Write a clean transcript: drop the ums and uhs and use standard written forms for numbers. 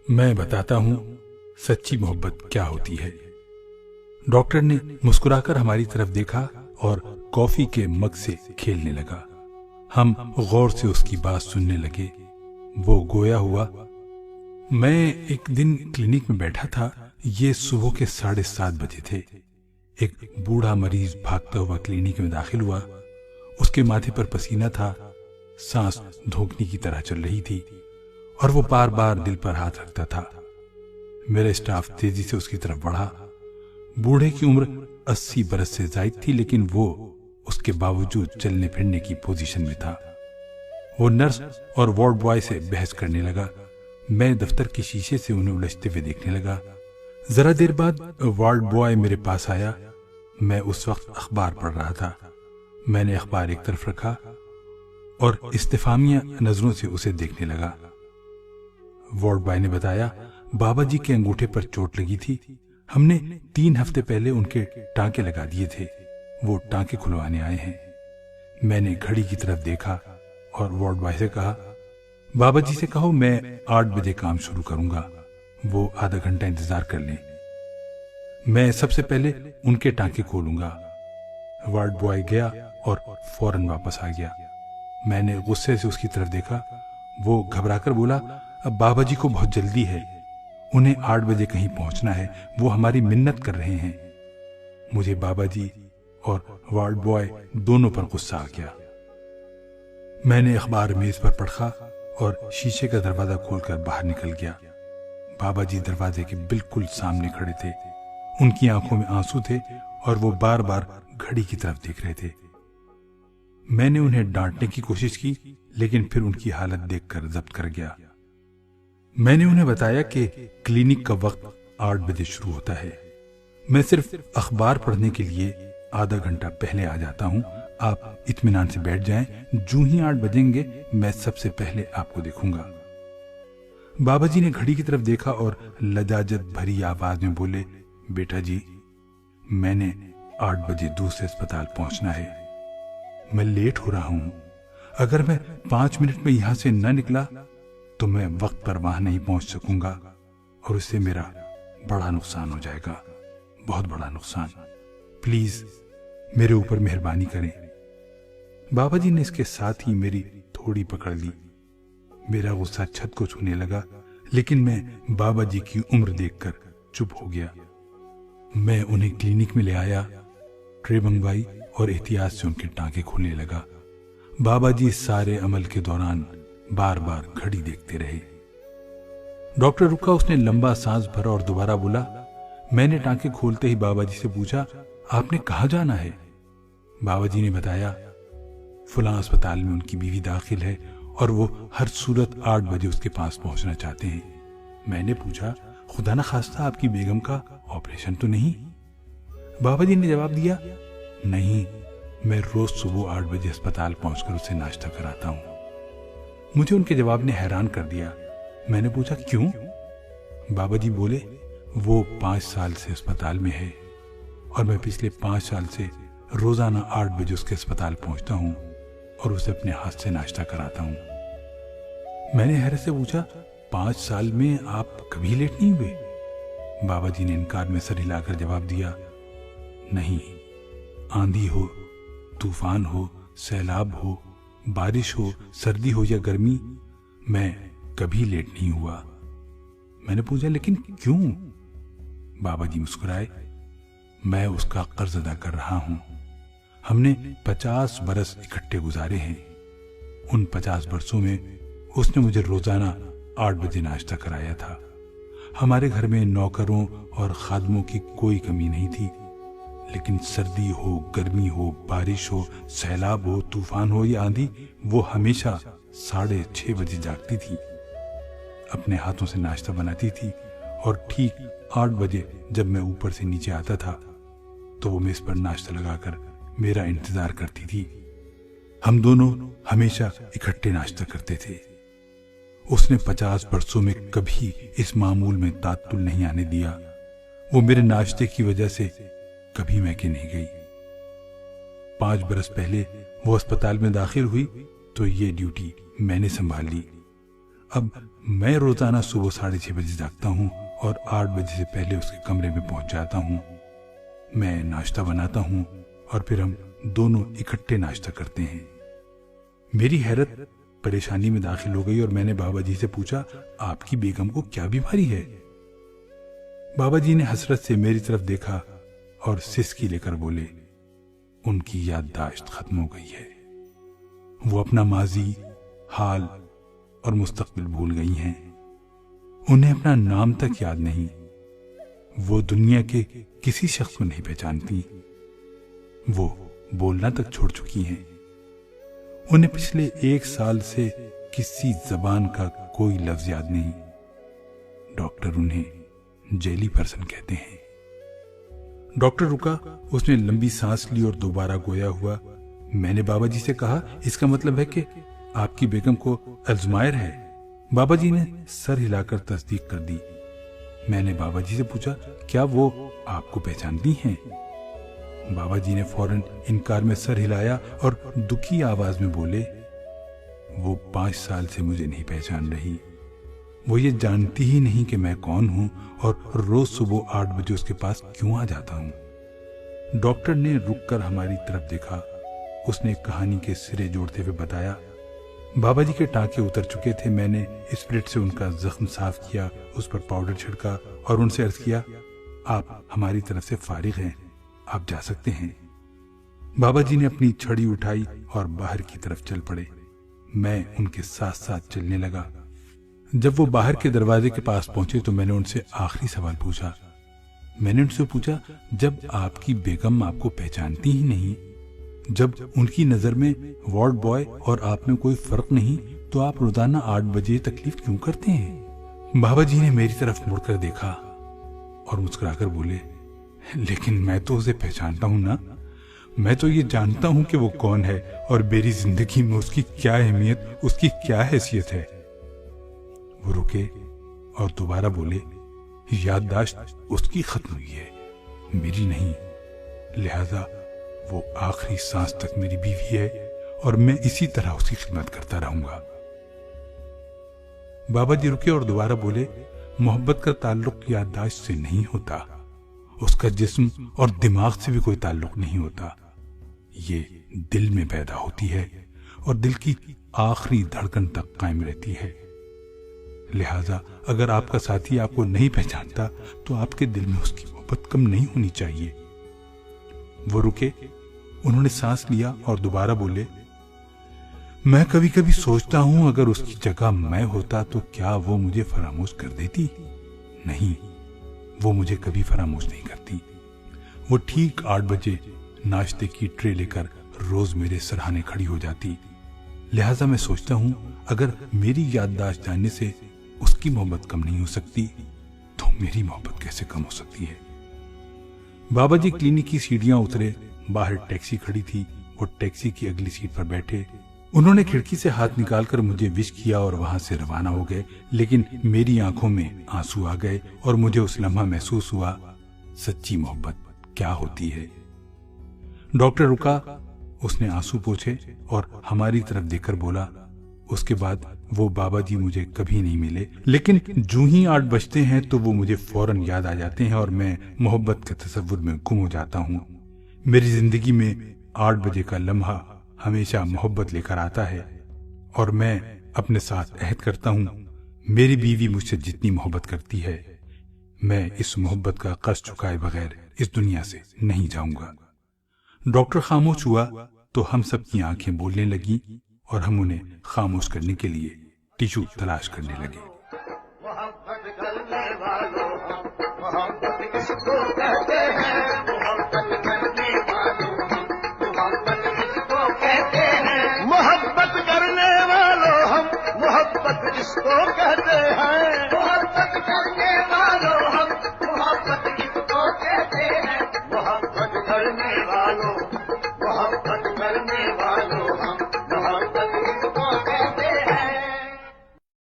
میں بتاتا ہوں سچی محبت کیا ہوتی ہے۔ ڈاکٹر نے مسکرا کر ہماری طرف دیکھا اور کافی کے مگ سے کھیلنے لگا۔ ہم غور سے اس کی بات سننے لگے۔ وہ گویا ہوا، میں ایک دن کلینک میں بیٹھا تھا، یہ صبح کے 7:30 بجے تھے۔ ایک بوڑھا مریض بھاگتا ہوا کلینک میں داخل ہوا۔ اس کے ماتھے پر پسینہ تھا، سانس دھونکنے کی طرح چل رہی تھی اور وہ بار بار دل پر ہاتھ رکھتا تھا۔ میرا اسٹاف تیزی سے اس کی طرف بڑھا۔ بوڑھے کی عمر 80 برس سے زائد تھی، لیکن وہ اس کے باوجود چلنے پھرنے کی پوزیشن میں تھا۔ وہ نرس اور وارڈ بوائے سے بحث کرنے لگا۔ میں دفتر کے شیشے سے انہیں الجھتے ہوئے دیکھنے لگا۔ ذرا دیر بعد وارڈ بوائے میرے پاس آیا۔ میں اس وقت اخبار پڑھ رہا تھا۔ میں نے اخبار ایک طرف رکھا اور استفہامیہ نظروں سے اسے دیکھنے لگا۔ وارڈ بوائے نے بتایا، بابا جی کے انگوٹھے پر چوٹ لگی تھی، ہم نے 3 ہفتے پہلے ان کے ٹانکے لگا دیے تھے، وہ ٹانکے کھلوانے آئے ہیں۔ میں نے گھڑی کی طرف دیکھا اور وارڈ بوائے سے کہا، بابا جی سے کہو میں 8 بجے کام شروع کروں گا، وہ آدھا گھنٹہ انتظار کر لیں، میں سب سے پہلے ان کے ٹانکے کھولوں گا۔ وارڈ بوائے گیا اور فوراً واپس آ گیا۔ میں نے غصے سے اس کی طرف دیکھا۔ وہ گھبرا کر بولا، اب بابا جی کو بہت جلدی ہے، انہیں 8 بجے کہیں پہنچنا ہے، وہ ہماری منت کر رہے ہیں۔ مجھے بابا جی اور وارڈ بوائے دونوں پر غصہ آ گیا۔ میں نے اخبار میز پر پڑھا اور شیشے کا دروازہ کھول کر باہر نکل گیا۔ بابا جی دروازے کے بالکل سامنے کھڑے تھے، ان کی آنکھوں میں آنسو تھے اور وہ بار بار گھڑی کی طرف دیکھ رہے تھے۔ میں نے انہیں ڈانٹنے کی کوشش کی، لیکن پھر ان کی حالت دیکھ کر ضبط کر گیا۔ میں نے انہیں بتایا کہ کلینک کا وقت 8 بجے شروع ہوتا ہے، میں صرف اخبار پڑھنے کے لیے آدھا گھنٹہ پہلے آ جاتا ہوں، آپ اطمینان سے بیٹھ جائیں، جو ہی 8 بجیں گے میں سب سے پہلے آپ کو دیکھوں گا۔ بابا جی نے گھڑی کی طرف دیکھا اور لجاجت بھری آواز میں بولے، بیٹا جی، میں نے 8 بجے دوسرے اسپتال پہنچنا ہے، میں لیٹ ہو رہا ہوں، اگر میں 5 منٹ میں یہاں سے نہ نکلا تو میں وقت پر وہاں نہیں پہنچ سکوں گا اور اس سے میرا بڑا نقصان ہو جائے گا، بہت بڑا نقصان، پلیز میرے اوپر مہربانی کریں۔ بابا جی نے اس کے ساتھ ہی میری تھوڑی پکڑ لی۔ میرا غصہ چھت کو چھونے لگا، لیکن میں بابا جی کی عمر دیکھ کر چپ ہو گیا۔ میں انہیں کلینک میں لے آیا، ٹرے منگوائی اور احتیاط سے ان کے ٹانکے کھولنے لگا۔ بابا جی سارے عمل کے دوران بار بار گھڑی دیکھتے رہے۔ ڈاکٹر رکا، اس نے لمبا سانس بھرا اور دوبارہ بولا۔ میں نے ٹانکے کھولتے ہی بابا جی سے پوچھا، آپ نے کہاں جانا ہے؟ بابا جی نے بتایا، فلاں اسپتال میں ان کی بیوی داخل ہے اور وہ ہر صورت 8 بجے اس کے پاس پہنچنا چاہتے ہیں۔ میں نے پوچھا، خدا نہ خواستہ آپ کی بیگم کا آپریشن تو نہیں؟ بابا جی نے جواب دیا، نہیں، میں روز صبح 8 بجے اسپتال پہنچ کر اسے ناشتہ کراتا ہوں۔ مجھے ان کے جواب نے حیران کر دیا۔ میں نے پوچھا، کیوں؟ بابا جی بولے، وہ 5 سال سے اسپتال میں ہے اور میں پچھلے 5 سال سے روزانہ 8 بجے اس کے اسپتال پہنچتا ہوں اور اسے اپنے ہاتھ سے ناشتہ کراتا ہوں۔ میں نے حیرت سے پوچھا، 5 سال میں آپ کبھی لیٹ نہیں ہوئے؟ بابا جی نے انکار میں سر ہلا کر جواب دیا، نہیں، آندھی ہو، طوفان ہو، سیلاب ہو، بارش ہو، سردی ہو یا گرمی، میں کبھی لیٹ نہیں ہوا۔ میں نے پوچھا، لیکن کیوں؟ بابا جی مسکرائے، میں اس کا قرض ادا کر رہا ہوں، ہم نے 50 برس اکٹھے گزارے ہیں، ان 50 برسوں میں اس نے مجھے روزانہ 8 بجے ناشتہ کرایا تھا۔ ہمارے گھر میں نوکروں اور خادموں کی کوئی کمی نہیں تھی، لیکن سردی ہو، گرمی ہو، بارش ہو، سیلاب ہو، طوفان ہو یا آندھی، وہ ہمیشہ 6:30 بجے جاگتی تھی، اپنے ہاتھوں سے ناشتہ بناتی تھی اور ٹھیک 8 بجے جب میں اوپر سے نیچے آتا تھا تو وہ میز پر ناشتہ لگا کر میرا انتظار کرتی تھی۔ ہم دونوں ہمیشہ اکٹھے ناشتہ کرتے تھے۔ اس نے 50 برسوں میں کبھی اس معمول میں تعطل نہیں آنے دیا۔ وہ میرے ناشتے کی وجہ سے کبھی میکے نہیں گئی۔ 5 برس پہلے وہ اسپتال میں داخل ہوئی تو یہ ڈیوٹی میں نے سنبھال لی۔ اب میں روزانہ صبح 6:30 بجے جاگتا ہوں اور 8 بجے سے پہلے اس کے کمرے میں پہنچ جاتا ہوں. میں ناشتہ بناتا ہوں اور پھر ہم دونوں اکٹھے ناشتہ کرتے ہیں. میری حیرت پریشانی میں داخل ہو گئی اور میں نے بابا جی سے پوچھا آپ کی بیگم کو کیا بیماری ہے؟ بابا جی نے حسرت سے میری طرف دیکھا اور سسکی لے کر بولے ان کی یادداشت ختم ہو گئی ہے. وہ اپنا ماضی، حال اور مستقبل بھول گئی ہیں. انہیں اپنا نام تک یاد نہیں. وہ دنیا کے کسی شخص کو نہیں پہچانتی. وہ بولنا تک چھوڑ چکی ہیں. انہیں پچھلے 1 سال سے کسی زبان کا کوئی لفظ یاد نہیں. ڈاکٹر انہیں جیلی پرسن کہتے ہیں. ڈاکٹر رکا. اس نے لمبی سانس لی اور دوبارہ گویا ہوا. میں نے بابا جی سے کہا اس کا مطلب ہے کہ آپ کی بیگم کو الزائمر ہے. بابا جی نے سر ہلا کر تصدیق کر دی. میں نے بابا جی سے پوچھا کیا وہ آپ کو پہچانتی ہیں؟ بابا جی نے فوراً انکار میں سر ہلایا اور دکھی آواز میں بولے وہ 5 سال سے مجھے نہیں پہچان رہی. وہ یہ جانتی ہی نہیں کہ میں کون ہوں اور روز صبح 8 بجے اس کے پاس کیوں آ جاتا ہوں. ڈاکٹر نے رک کر ہماری طرف دیکھا. اس نے کہانی کے سرے جوڑتے ہوئے بتایا بابا جی کے ٹانکے اتر چکے تھے. میں نے اسپرٹ سے ان کا زخم صاف کیا، اس پر پاؤڈر چھڑکا اور ان سے عرض کیا آپ ہماری طرف سے فارغ ہیں، آپ جا سکتے ہیں. بابا جی نے اپنی چھڑی اٹھائی اور باہر کی طرف چل پڑے. میں ان کے ساتھ ساتھ چلنے لگا. جب وہ باہر کے دروازے کے پاس پہنچے تو میں نے ان سے آخری سوال پوچھا. میں نے ان سے پوچھا جب آپ کی بیگم آپ کو پہچانتی ہی نہیں، جب ان کی نظر میں وارڈ بوائے اور آپ میں کوئی فرق نہیں، تو آپ روزانہ 8 بجے تکلیف کیوں کرتے ہیں؟ بابا جی نے میری طرف مڑ کر دیکھا اور مسکرا کر بولے لیکن میں تو اسے پہچانتا ہوں نا. میں تو یہ جانتا ہوں کہ وہ کون ہے اور میری زندگی میں اس کی کیا اہمیت، اس کی کیا حیثیت ہے. وہ رکے اور دوبارہ بولے یادداشت اس کی ختم ہوئی ہے، میری نہیں. لہذا وہ آخری سانس تک میری بیوی ہے اور میں اسی طرح اس کی خدمت کرتا رہوں گا. بابا جی رکے اور دوبارہ بولے محبت کا تعلق یادداشت سے نہیں ہوتا، اس کا جسم اور دماغ سے بھی کوئی تعلق نہیں ہوتا. یہ دل میں پیدا ہوتی ہے اور دل کی آخری دھڑکن تک قائم رہتی ہے. لہذا اگر آپ کا ساتھی آپ کو نہیں پہچانتا تو آپ کے دل میں اس کی محبت کم نہیں ہونی چاہیے. وہ رکے، انہوں نے سانس لیا اور دوبارہ بولے میں کبھی کبھی سوچتا ہوں اگر اس کی جگہ میں ہوتا تو کیا وہ مجھے فراموش کر دیتی؟ نہیں، وہ مجھے کبھی فراموش نہیں کرتی. وہ ٹھیک 8 بجے ناشتے کی ٹرے لے کر روز میرے سرہانے کھڑی ہو جاتی. لہذا میں سوچتا ہوں اگر میری یادداشت جاننے سے اس کی محبت کم نہیں ہو سکتی تو میری محبت کیسے کم ہو سکتی ہے. بابا جی کلینک کی سیڑھیاں اترے. باہر ٹیکسی کھڑی تھی. وہ ٹیکسی کی اگلی سیٹ پر بیٹھے. انہوں نے کھڑکی سے ہاتھ نکال کر مجھے وش کیا اور وہاں سے روانہ ہو گئے. لیکن میری آنکھوں میں آنسو آ گئے اور مجھے اس لمحہ محسوس ہوا سچی محبت کیا ہوتی ہے. ڈاکٹر رکا. اس نے آنسو پوچھے اور ہماری طرف دیکھ کر بولا اس کے بعد وہ بابا جی مجھے کبھی نہیں ملے، لیکن جو ہی 8 بجتے ہیں تو وہ مجھے فوراً یاد آ جاتے ہیں اور میں محبت کے تصور میں گم ہو جاتا ہوں. میری زندگی میں 8 بجے کا لمحہ ہمیشہ محبت لے کر آتا ہے اور میں اپنے ساتھ عہد کرتا ہوں میری بیوی مجھ سے جتنی محبت کرتی ہے میں اس محبت کا قرض چکائے بغیر اس دنیا سے نہیں جاؤں گا. ڈاکٹر خاموش ہوا تو ہم سب کی آنکھیں بولنے لگی اور ہم انہیں خاموش کرنے کے لیے ٹیشو تلاش کرنے لگے. محبت کرنے والوں محبت کس کو کہتے ہیں؟ محبت کرنے والوں محبت کس کو کہتے ہیں؟ محبت کرنے والوں ہم محبت کس کو کہتے ہیں؟